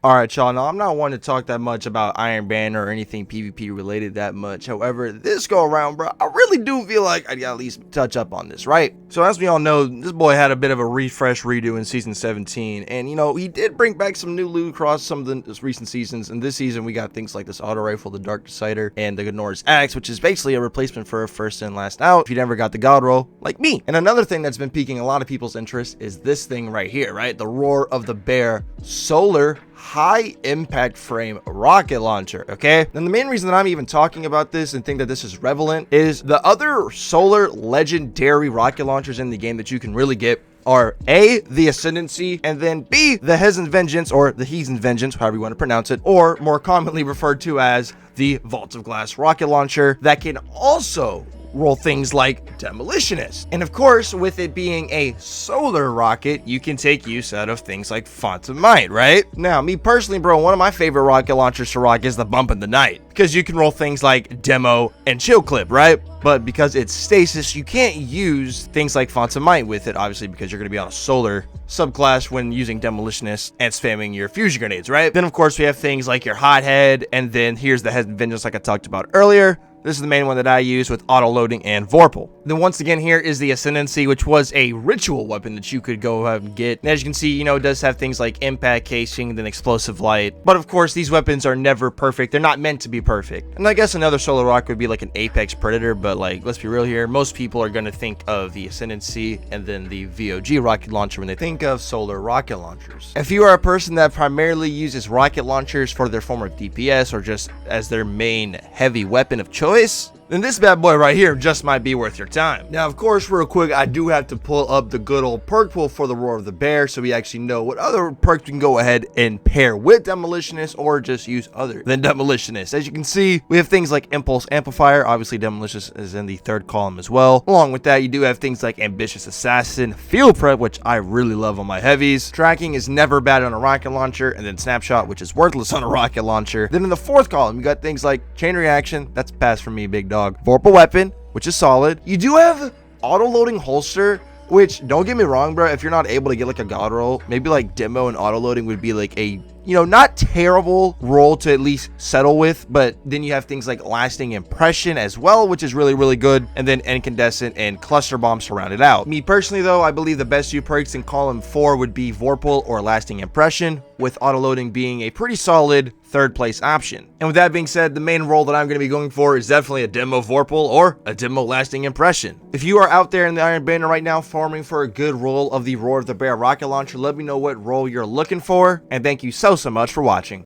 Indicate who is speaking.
Speaker 1: Alright, y'all, now I'm not one to talk that much about Iron Banner or anything PvP related that much. However, this go around, bro, I really do feel like I gotta at least touch up on this, right? So as we all know, this boy had a bit of a refresh redo in Season 17, and you know, he did bring back some new loot across some of the recent seasons, and this season we got things like this auto rifle, the Dark Decider, and the Gnor's Axe, which is basically a replacement for a first in, last out if you never got the God roll, like me. And another thing that's been piquing a lot of people's interest is this thing right here, right? The Roar of the Bear Solar high impact frame rocket launcher. Okay, and the main reason that I'm even talking about this and think that this is relevant is the other solar legendary rocket launchers in the game that you can really get are A, the Ascendancy, and then B, the Hezen Vengeance, or the Hezen Vengeance, however you want to pronounce it, or more commonly referred to as the Vault of Glass rocket launcher that can also roll things like Demolitionist. And of course, with it being a solar rocket, you can take use out of things like Font of Might, right? Now, me personally, bro, one of my favorite rocket launchers to rock is the Bump in the Night, because you can roll things like Demo and Chill Clip, right? But because it's stasis, you can't use things like Font of Might with it, obviously, because you're going to be on a solar subclass when using Demolitionist and spamming your fusion grenades, right? Then, of course, we have things like your Hothead, and then here's the Hezen Vengeance like I talked about earlier. This is the main one that I use with auto-loading and Vorpal. Then once again, here is the Ascendancy, which was a ritual weapon that you could go ahead and get. And as you can see, you know, it does have things like impact casing, then explosive light. But of course, these weapons are never perfect. They're not meant to be perfect. And I guess another solar rock would be like an Apex Predator, but like, let's be real here. Most people are going to think of the Ascendancy and then the VOG rocket launcher when they think of solar rocket launchers. If you are a person that primarily uses rocket launchers for their form of DPS or just as their main heavy weapon of choice, then this bad boy right here just might be worth your time. Now, of course, real quick, I do have to pull up the good old perk pool for the Roar of the Bear so we actually know what other perks we can go ahead and pair with Demolitionist or just use other than Demolitionist. As you can see, we have things like Impulse Amplifier. Obviously, Demolitionist is in the third column as well. Along with that, you do have things like Ambitious Assassin, Field Prep, which I really love on my heavies. Tracking is never bad on a rocket launcher, and then Snapshot, which is worthless on a rocket launcher. Then in the fourth column, you got things like Chain Reaction. That's a pass for me, big dog. Vorpal Weapon, which is solid. You do have auto-loading holster, which, don't get me wrong, bro, if you're not able to get like a god roll, maybe like Demo and auto-loading would be like a, you know, not terrible roll to at least settle with, but then you have things like Lasting Impression as well, which is really, really good, and then Incandescent and Cluster Bombs to round it out. Me personally, though, I believe the best 2 perks in column 4 would be Vorpal or Lasting Impression, with auto-loading being a pretty solid third place option. And with that being said, the main role that I'm going to be going for is definitely a Demo Vorpal or a Demo Lasting Impression. If you are out there in the Iron Banner right now farming for a good roll of the Roar of the Bear rocket launcher, let me know what role you're looking for, and thank you so much for watching.